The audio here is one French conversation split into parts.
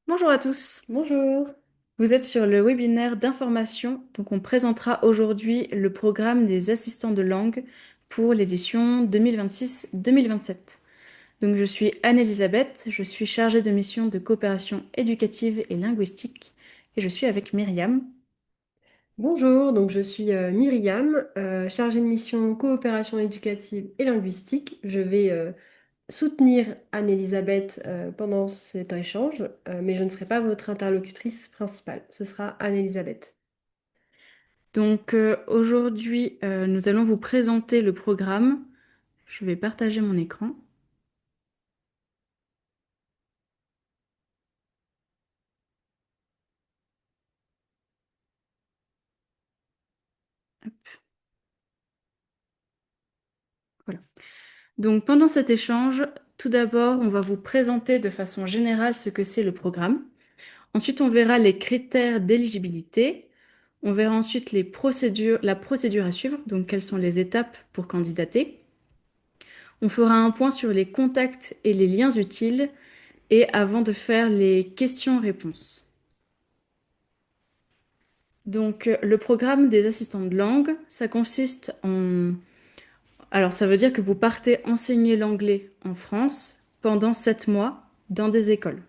Bonjour à tous. Bonjour. Vous êtes sur le webinaire d'information. Donc, on présentera aujourd'hui le programme des assistants de langue pour l'édition 2026-2027. Donc, je suis Anne-Elisabeth. Je suis chargée de mission de coopération éducative et linguistique. Et je suis avec Myriam. Bonjour, donc je suis Myriam, chargée de mission coopération éducative et linguistique. Je vais soutenir Anne-Elisabeth pendant cet échange, mais je ne serai pas votre interlocutrice principale. Ce sera Anne-Elisabeth. Donc, aujourd'hui, nous allons vous présenter le programme. Je vais partager mon écran. Voilà. Donc pendant cet échange, tout d'abord, on va vous présenter de façon générale ce que c'est le programme. Ensuite, on verra les critères d'éligibilité. On verra ensuite la procédure à suivre, donc quelles sont les étapes pour candidater. On fera un point sur les contacts et les liens utiles et avant de faire les questions-réponses. Donc le programme des assistants de langue, ça consiste en... Alors ça veut dire que vous partez enseigner l'anglais en France pendant 7 mois dans des écoles.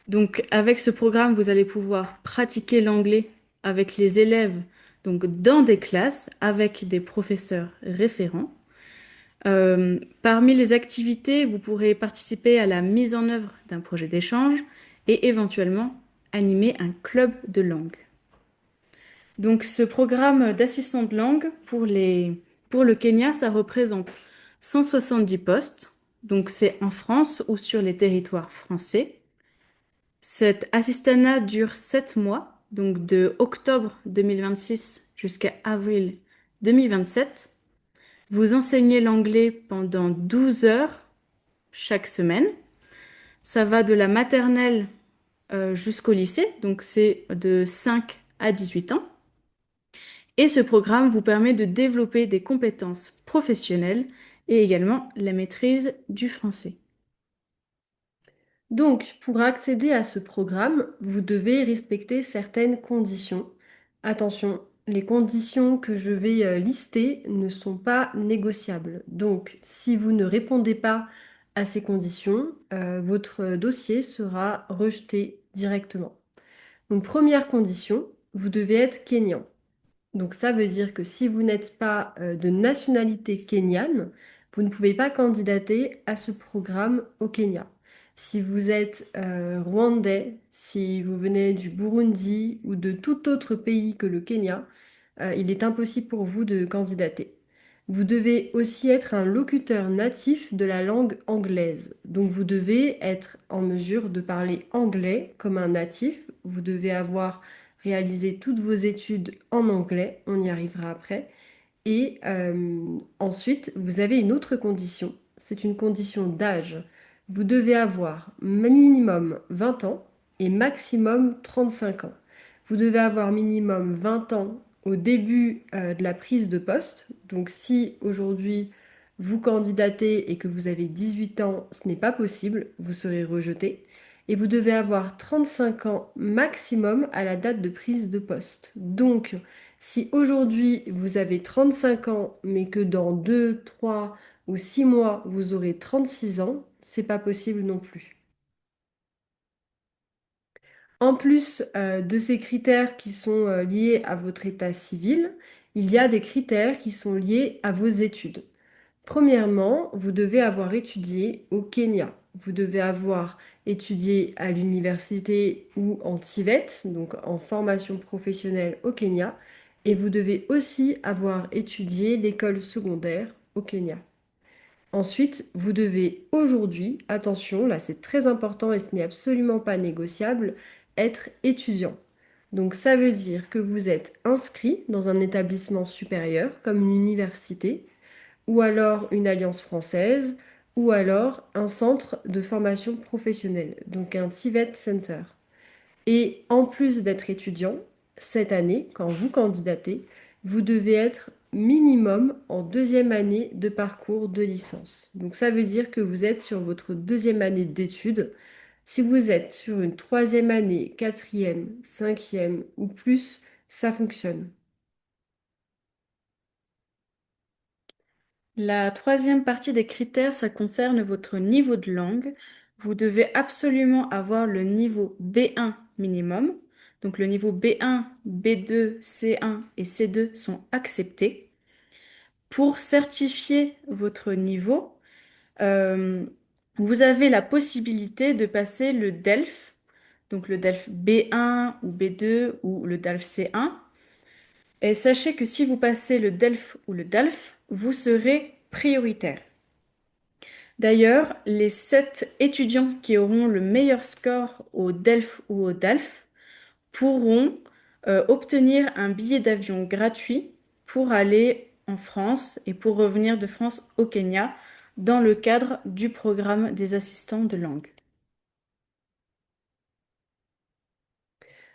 Donc, avec ce programme, vous allez pouvoir pratiquer l'anglais avec les élèves, donc dans des classes, avec des professeurs référents. Parmi les activités, vous pourrez participer à la mise en œuvre d'un projet d'échange et éventuellement animer un club de langue. Donc, ce programme d'assistant de langue pour le Kenya, ça représente 170 postes. Donc, c'est en France ou sur les territoires français. Cet assistanat dure 7 mois, donc de octobre 2026 jusqu'à avril 2027. Vous enseignez l'anglais pendant 12 heures chaque semaine. Ça va de la maternelle jusqu'au lycée, donc c'est de 5 à 18 ans. Et ce programme vous permet de développer des compétences professionnelles et également la maîtrise du français. Donc, pour accéder à ce programme, vous devez respecter certaines conditions. Attention, les conditions que je vais lister ne sont pas négociables. Donc, si vous ne répondez pas à ces conditions, votre dossier sera rejeté directement. Donc, première condition, vous devez être kényan. Donc ça veut dire que si vous n'êtes pas de nationalité kenyane, vous ne pouvez pas candidater à ce programme au Kenya. Si vous êtes rwandais, si vous venez du Burundi ou de tout autre pays que le Kenya, il est impossible pour vous de candidater. Vous devez aussi être un locuteur natif de la langue anglaise. Donc vous devez être en mesure de parler anglais comme un natif. Vous devez avoir réalisé toutes vos études en anglais. On y arrivera après. Et ensuite, vous avez une autre condition. C'est une condition d'âge. Vous devez avoir minimum 20 ans et maximum 35 ans. Vous devez avoir minimum 20 ans au début de la prise de poste. Donc si aujourd'hui vous candidatez et que vous avez 18 ans, ce n'est pas possible, vous serez rejeté. Et vous devez avoir 35 ans maximum à la date de prise de poste. Donc, si aujourd'hui vous avez 35 ans, mais que dans 2, 3 ou 6 mois vous aurez 36 ans, c'est pas possible non plus. En plus de ces critères qui sont liés à votre état civil, il y a des critères qui sont liés à vos études. Premièrement, vous devez avoir étudié au Kenya. Vous devez avoir étudié à l'université ou en TVET, donc en formation professionnelle au Kenya. Et vous devez aussi avoir étudié l'école secondaire au Kenya. Ensuite, vous devez aujourd'hui, attention, là c'est très important et ce n'est absolument pas négociable, être étudiant. Donc ça veut dire que vous êtes inscrit dans un établissement supérieur comme une université ou alors une alliance française, ou alors un centre de formation professionnelle, donc un TVET Center. Et en plus d'être étudiant, cette année, quand vous candidatez, vous devez être minimum en deuxième année de parcours de licence. Donc ça veut dire que vous êtes sur votre deuxième année d'études Si vous êtes sur une troisième année, quatrième, cinquième ou plus, ça fonctionne. La troisième partie des critères, ça concerne votre niveau de langue. Vous devez absolument avoir le niveau B1 minimum. Donc le niveau B1, B2, C1 et C2 sont acceptés. Pour certifier votre niveau, euh, vous avez la possibilité de passer le DELF, donc le DELF B1 ou B2 ou le DELF C1. Et sachez que si vous passez le DELF ou le DALF, vous serez prioritaire. D'ailleurs, les 7 étudiants qui auront le meilleur score au DELF ou au DALF pourront obtenir un billet d'avion gratuit pour aller en France et pour revenir de France au Kenya dans le cadre du programme des assistants de langue.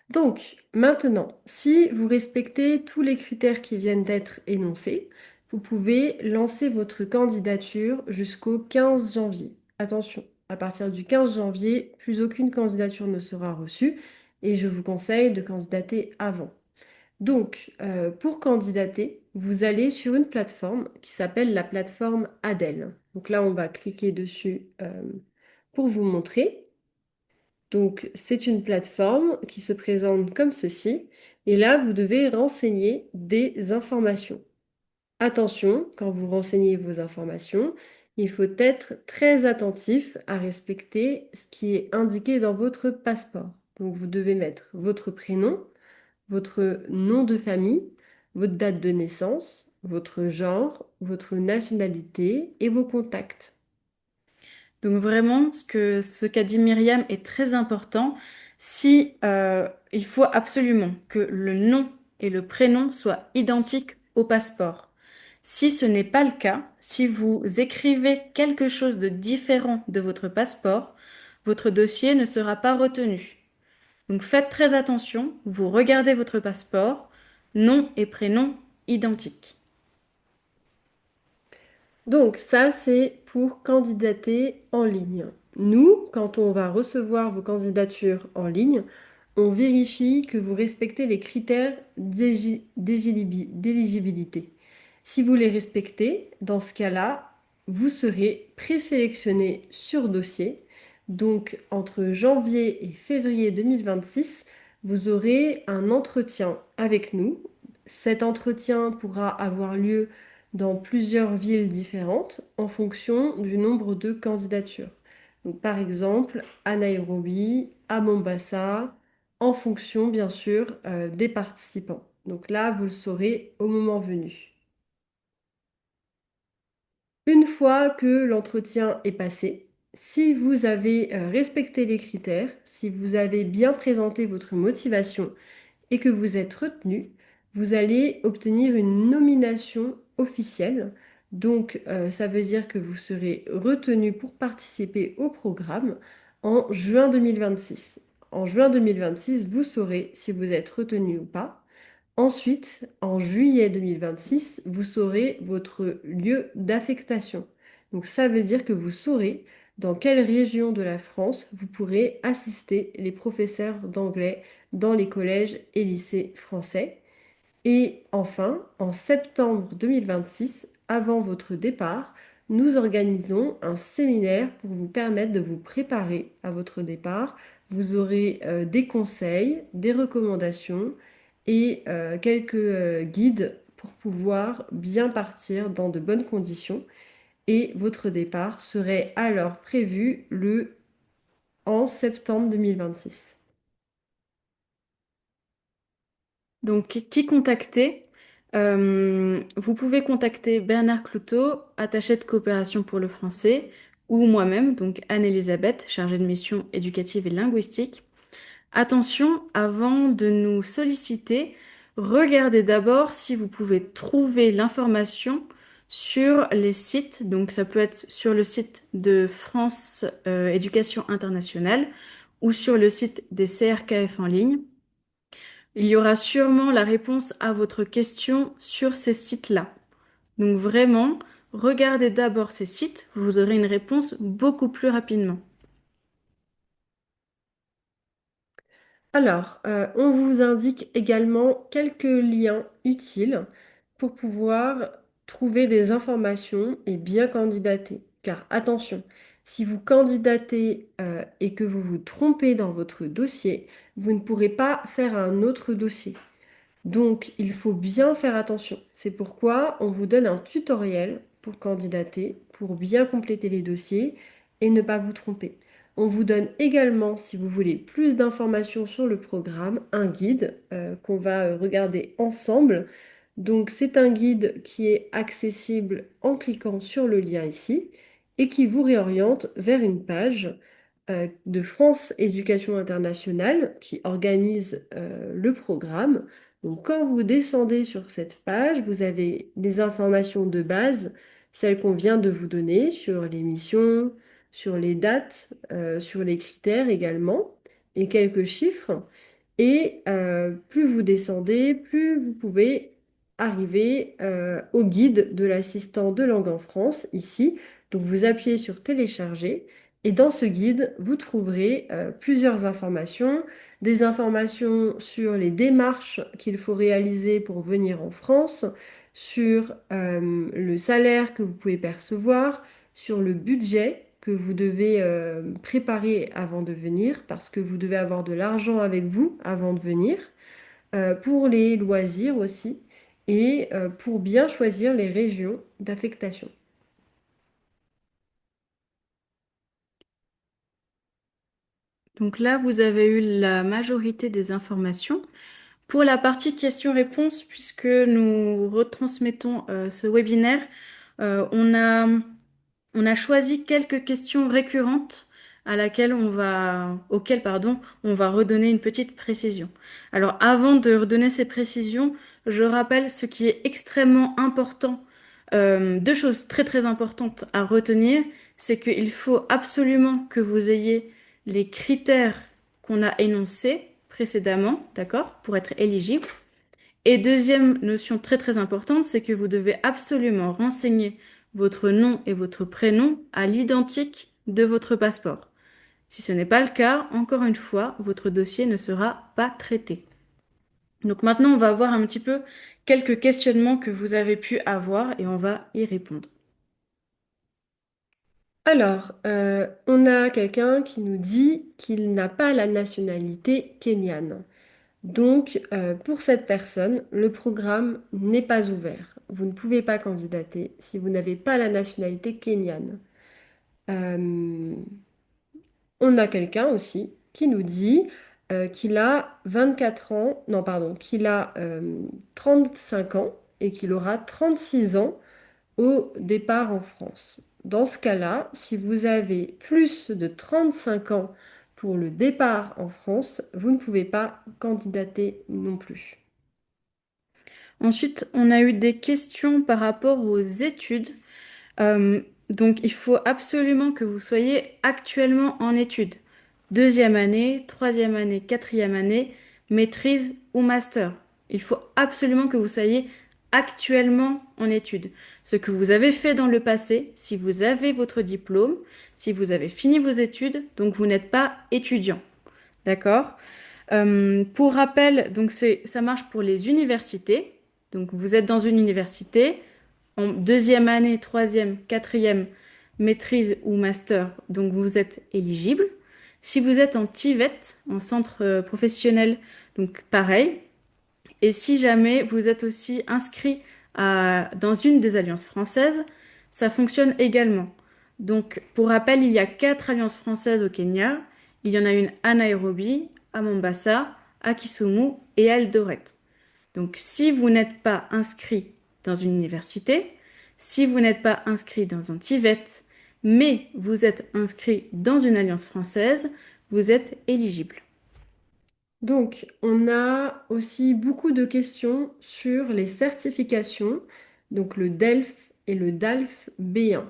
Donc, maintenant, si vous respectez tous les critères qui viennent d'être énoncés, vous pouvez lancer votre candidature jusqu'au 15 janvier. Attention, à partir du 15 janvier, plus aucune candidature ne sera reçue et je vous conseille de candidater avant. Donc, pour candidater, vous allez sur une plateforme qui s'appelle la plateforme Adèle. Donc là, on va cliquer dessus pour vous montrer. Donc, c'est une plateforme qui se présente comme ceci. Et là, vous devez renseigner des informations. Attention, quand vous renseignez vos informations, il faut être très attentif à respecter ce qui est indiqué dans votre passeport. Donc, vous devez mettre votre prénom, votre nom de famille, votre date de naissance, votre genre, votre nationalité et vos contacts. Donc vraiment, ce qu'a dit Myriam est très important. Si, il faut absolument que le nom et le prénom soient identiques au passeport. Si ce n'est pas le cas, si vous écrivez quelque chose de différent de votre passeport, votre dossier ne sera pas retenu. Donc faites très attention, vous regardez votre passeport, nom et prénom identiques. Donc ça, c'est pour candidater en ligne. Nous, quand on va recevoir vos candidatures en ligne, on vérifie que vous respectez les critères d'éligibilité. Si vous les respectez, dans ce cas-là, vous serez présélectionné sur dossier. Donc entre janvier et février 2026, vous aurez un entretien avec nous. Cet entretien pourra avoir lieu dans plusieurs villes différentes en fonction du nombre de candidatures. Donc, par exemple, à Nairobi, à Mombasa, en fonction bien sûr des participants. Donc là, vous le saurez au moment venu. Une fois que l'entretien est passé, si vous avez respecté les critères, si vous avez bien présenté votre motivation et que vous êtes retenu, vous allez obtenir une nomination officielle. Donc, ça veut dire que vous serez retenu pour participer au programme en juin 2026. En juin 2026, vous saurez si vous êtes retenu ou pas. Ensuite, en juillet 2026, vous saurez votre lieu d'affectation. Donc ça veut dire que vous saurez dans quelle région de la France vous pourrez assister les professeurs d'anglais dans les collèges et lycées français. Et enfin, en septembre 2026, avant votre départ, nous organisons un séminaire pour vous permettre de vous préparer à votre départ. Vous aurez des conseils, des recommandations et quelques guides pour pouvoir bien partir dans de bonnes conditions. Et votre départ serait alors prévu en septembre 2026. Donc, qui contacter? Vous pouvez contacter Bernard Cloutot, attaché de coopération pour le français, ou moi-même, donc Anne-Elisabeth, chargée de mission éducative et linguistique. Attention, avant de nous solliciter, regardez d'abord si vous pouvez trouver l'information sur les sites. Donc, ça peut être sur le site de France Éducation Internationale ou sur le site des CRKF en ligne. Il y aura sûrement la réponse à votre question sur ces sites-là. Donc vraiment, regardez d'abord ces sites, vous aurez une réponse beaucoup plus rapidement. Alors, on vous indique également quelques liens utiles pour pouvoir trouver des informations et bien candidater. Car attention, si vous candidatez et que vous vous trompez dans votre dossier, vous ne pourrez pas faire un autre dossier. Donc, il faut bien faire attention. C'est pourquoi on vous donne un tutoriel pour candidater, pour bien compléter les dossiers et ne pas vous tromper. On vous donne également, si vous voulez plus d'informations sur le programme, un guide qu'on va regarder ensemble. Donc, c'est un guide qui est accessible en cliquant sur le lien ici et qui vous réoriente vers une page de France Éducation Internationale qui organise le programme. Donc, quand vous descendez sur cette page, vous avez les informations de base, celles qu'on vient de vous donner sur les missions, sur les dates, sur les critères également, et quelques chiffres. Et plus vous descendez, plus vous pouvez arriver au guide de l'assistant de langue en France, ici. Donc, vous appuyez sur Télécharger. Et dans ce guide, vous trouverez plusieurs informations, des informations sur les démarches qu'il faut réaliser pour venir en France, sur le salaire que vous pouvez percevoir, sur le budget que vous devez préparer avant de venir, parce que vous devez avoir de l'argent avec vous avant de venir, pour les loisirs aussi, et pour bien choisir les régions d'affectation. Donc là, vous avez eu la majorité des informations. Pour la partie questions-réponses, puisque nous retransmettons ce webinaire, euh, on a, on a choisi quelques questions récurrentes auxquelles, pardon, on va redonner une petite précision. Alors, avant de redonner ces précisions, je rappelle ce qui est extrêmement important. Deux choses très très importantes à retenir, c'est qu'il faut absolument que vous ayez les critères qu'on a énoncés précédemment, d'accord, pour être éligible. Et deuxième notion très très importante, c'est que vous devez absolument renseigner votre nom et votre prénom à l'identique de votre passeport. Si ce n'est pas le cas, encore une fois, votre dossier ne sera pas traité. Donc maintenant, on va voir un petit peu quelques questionnements que vous avez pu avoir et on va y répondre. Alors, on a quelqu'un qui nous dit qu'il n'a pas la nationalité kenyane. Donc, pour cette personne, le programme n'est pas ouvert. Vous ne pouvez pas candidater si vous n'avez pas la nationalité kenyane. Euh, on a quelqu'un aussi qui nous dit qu'il a 24 ans, non, pardon, qu'il a 35 ans et qu'il aura 36 ans au départ en France. Dans ce cas-là, si vous avez plus de 35 ans pour le départ en France, vous ne pouvez pas candidater non plus. Ensuite, on a eu des questions par rapport aux études. Euh, donc, il faut absolument que vous soyez actuellement en études. Deuxième année, troisième année, quatrième année, maîtrise ou master. Il faut absolument que vous soyez actuellement en études. Ce que vous avez fait dans le passé, si vous avez votre diplôme, si vous avez fini vos études, donc vous n'êtes pas étudiant. D'accord? Pour rappel, donc ça marche pour les universités. Donc vous êtes dans une université, en deuxième année, troisième, quatrième, maîtrise ou master, donc vous êtes éligible. Si vous êtes en TIVET, en centre professionnel, donc pareil. Et si jamais vous êtes aussi inscrit dans une des alliances françaises, ça fonctionne également. Donc, pour rappel, il y a 4 alliances françaises au Kenya. Il y en a une à Nairobi, à Mombasa, à Kisumu et à Eldoret. Donc, si vous n'êtes pas inscrit dans une université, si vous n'êtes pas inscrit dans un TIVET, mais vous êtes inscrit dans une alliance française, vous êtes éligible. Donc, on a aussi beaucoup de questions sur les certifications, donc le DELF et le DALF B1.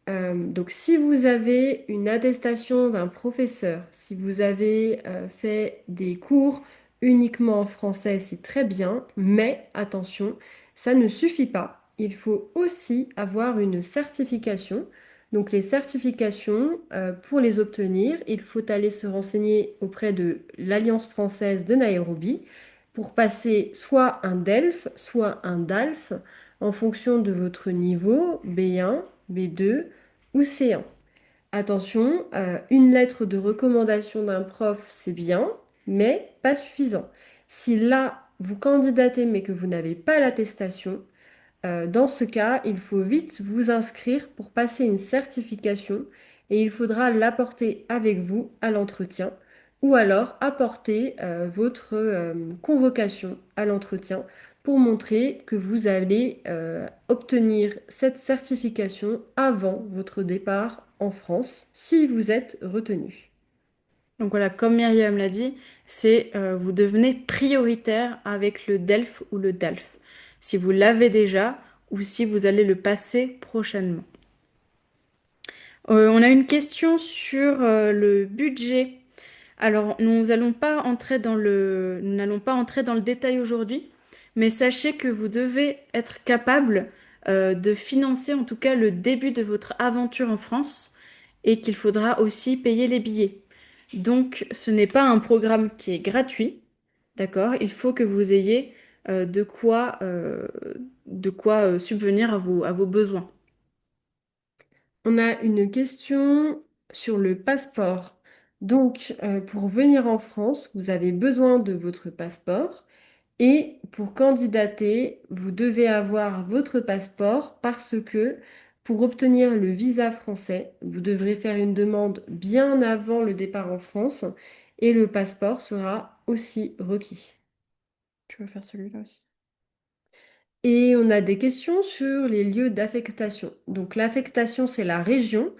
Donc, si vous avez une attestation d'un professeur, si vous avez fait des cours uniquement en français, c'est très bien, mais attention, ça ne suffit pas. Il faut aussi avoir une certification. Donc les certifications, pour les obtenir, il faut aller se renseigner auprès de l'Alliance française de Nairobi pour passer soit un DELF, soit un DALF en fonction de votre niveau B1, B2 ou C1. Attention, une lettre de recommandation d'un prof, c'est bien, mais pas suffisant. Si là, vous candidatez mais que vous n'avez pas l'attestation, dans ce cas, il faut vite vous inscrire pour passer une certification et il faudra l'apporter avec vous à l'entretien ou alors apporter votre convocation à l'entretien pour montrer que vous allez obtenir cette certification avant votre départ en France si vous êtes retenu. Donc voilà, comme Myriam l'a dit, c'est vous devenez prioritaire avec le DELF ou le DALF, si vous l'avez déjà ou si vous allez le passer prochainement. On a une question sur le budget. Alors, nous n'allons pas entrer dans le détail aujourd'hui, mais sachez que vous devez être capable de financer en tout cas le début de votre aventure en France et qu'il faudra aussi payer les billets. Donc, ce n'est pas un programme qui est gratuit, d'accord? Il faut que vous ayez de quoi subvenir à vos besoins. On a une question sur le passeport. Donc, pour venir en France, vous avez besoin de votre passeport. Et pour candidater, vous devez avoir votre passeport parce que pour obtenir le visa français, vous devrez faire une demande bien avant le départ en France et le passeport sera aussi requis. Tu veux faire celui-là aussi? Et on a des questions sur les lieux d'affectation. Donc l'affectation, c'est la région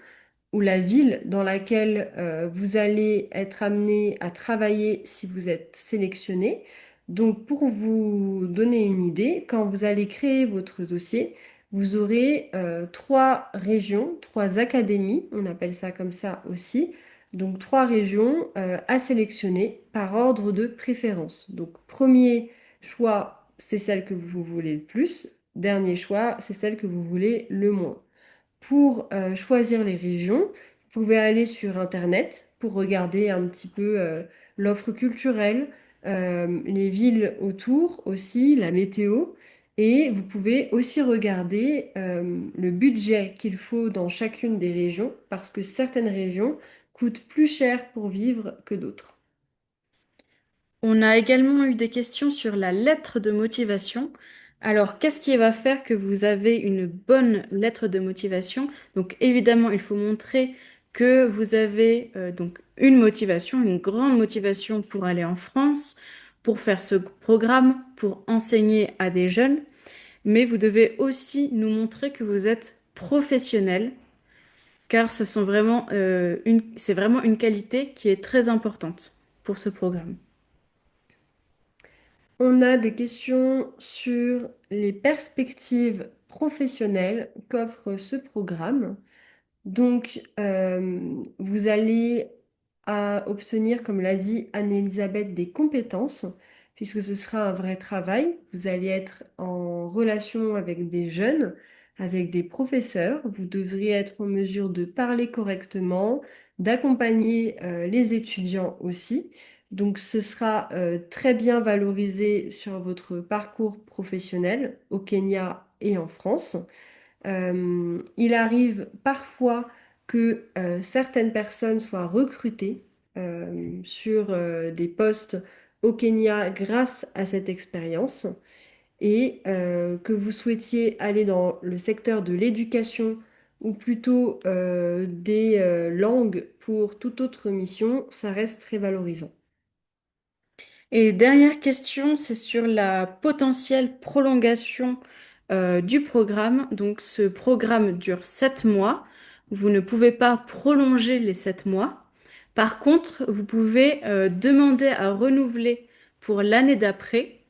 ou la ville dans laquelle vous allez être amené à travailler si vous êtes sélectionné. Donc, pour vous donner une idée, quand vous allez créer votre dossier, vous aurez trois régions, trois académies, on appelle ça comme ça aussi. Donc, trois régions à sélectionner par ordre de préférence. Donc, premier choix, c'est celle que vous voulez le plus. Dernier choix, c'est celle que vous voulez le moins. Pour choisir les régions, vous pouvez aller sur Internet pour regarder un petit peu l'offre culturelle, les villes autour aussi, la météo. Et vous pouvez aussi regarder le budget qu'il faut dans chacune des régions parce que certaines régions coûtent plus cher pour vivre que d'autres. On a également eu des questions sur la lettre de motivation. Alors, qu'est-ce qui va faire que vous avez une bonne lettre de motivation? Donc, évidemment, il faut montrer que vous avez donc une motivation, une grande motivation pour aller en France, pour faire ce programme, pour enseigner à des jeunes. Mais vous devez aussi nous montrer que vous êtes professionnel, car c'est vraiment une qualité qui est très importante pour ce programme. On a des questions sur les perspectives professionnelles qu'offre ce programme. Donc, vous allez obtenir, comme l'a dit Anne-Elisabeth, des compétences, puisque ce sera un vrai travail. Vous allez être en relation avec des jeunes, avec des professeurs. Vous devrez être en mesure de parler correctement, d'accompagner les étudiants aussi. Donc, ce sera très bien valorisé sur votre parcours professionnel au Kenya et en France. Il arrive parfois que certaines personnes soient recrutées sur des postes au Kenya grâce à cette expérience et que vous souhaitiez aller dans le secteur de l'éducation ou plutôt des langues pour toute autre mission, ça reste très valorisant. Et dernière question, c'est sur la potentielle prolongation du programme. Donc, ce programme dure 7 mois. Vous ne pouvez pas prolonger les 7 mois. Par contre, vous pouvez demander à renouveler pour l'année d'après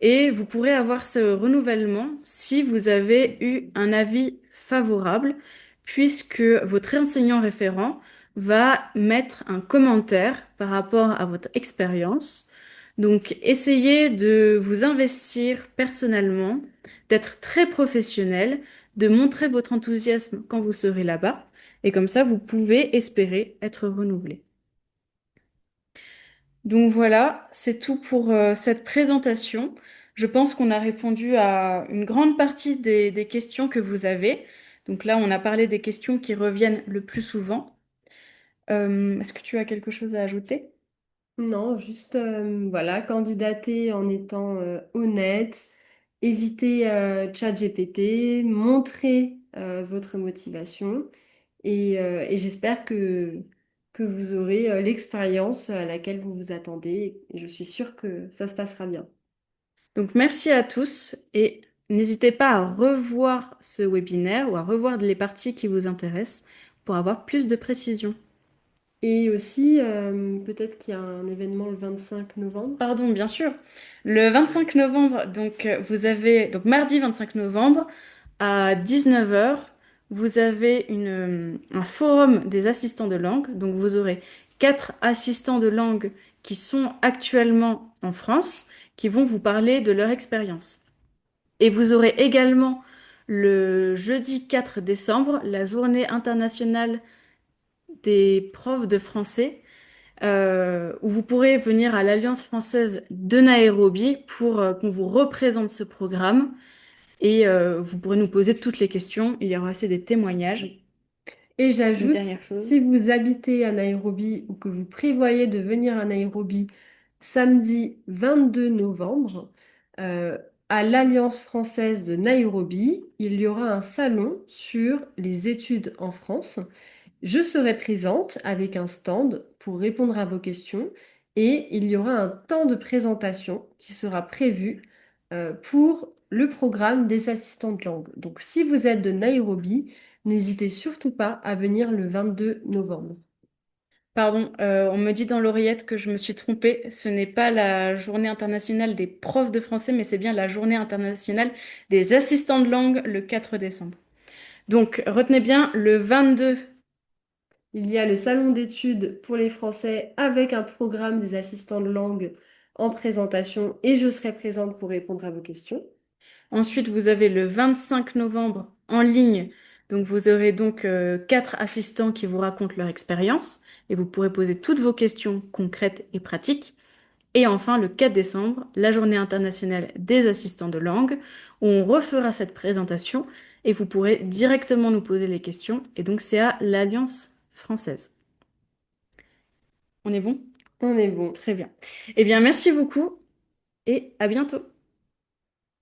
et vous pourrez avoir ce renouvellement si vous avez eu un avis favorable, puisque votre enseignant référent va mettre un commentaire par rapport à votre expérience. Donc, essayez de vous investir personnellement, d'être très professionnel, de montrer votre enthousiasme quand vous serez là-bas. Et comme ça, vous pouvez espérer être renouvelé. Donc voilà, c'est tout pour cette présentation. Je pense qu'on a répondu à une grande partie des questions que vous avez. Donc là, on a parlé des questions qui reviennent le plus souvent. Est-ce que tu as quelque chose à ajouter? Non, juste voilà, candidater en étant honnête, éviter ChatGPT, montrer votre motivation et j'espère que vous aurez l'expérience à laquelle vous vous attendez et je suis sûre que ça se passera bien. Donc merci à tous et n'hésitez pas à revoir ce webinaire ou à revoir les parties qui vous intéressent pour avoir plus de précision. Et aussi, peut-être qu'il y a un événement le 25 novembre. Pardon, bien sûr. Le 25 novembre, donc vous avez donc mardi 25 novembre à 19 heures, vous avez un forum des assistants de langue. Donc vous aurez 4 assistants de langue qui sont actuellement en France, qui vont vous parler de leur expérience. Et vous aurez également le jeudi 4 décembre, la journée internationale des profs de français, où vous pourrez venir à l'Alliance française de Nairobi pour qu'on vous représente ce programme. Et vous pourrez nous poser toutes les questions. Il y aura aussi des témoignages. Et Une j'ajoute, dernière chose. si vous habitez à Nairobi ou que vous prévoyez de venir à Nairobi samedi 22 novembre, euh, à l'Alliance française de Nairobi, il y aura un salon sur les études en France. Je serai présente avec un stand pour répondre à vos questions et il y aura un temps de présentation qui sera prévu pour le programme des assistants de langue. Donc, si vous êtes de Nairobi, n'hésitez surtout pas à venir le 22 novembre. Pardon, on me dit dans l'oreillette que je me suis trompée. Ce n'est pas la journée internationale des profs de français, mais c'est bien la journée internationale des assistants de langue le 4 décembre. Donc, retenez bien, le 22. Il y a le salon d'études pour les Français avec un programme des assistants de langue en présentation et je serai présente pour répondre à vos questions. Ensuite, vous avez le 25 novembre en ligne. Donc, vous aurez donc 4 assistants qui vous racontent leur expérience et vous pourrez poser toutes vos questions concrètes et pratiques. Et enfin, le 4 décembre, la journée internationale des assistants de langue, où on refera cette présentation et vous pourrez directement nous poser les questions. Et donc, c'est à l'Alliance française. On est bon? On est bon. Très bien. Eh bien, merci beaucoup et à bientôt.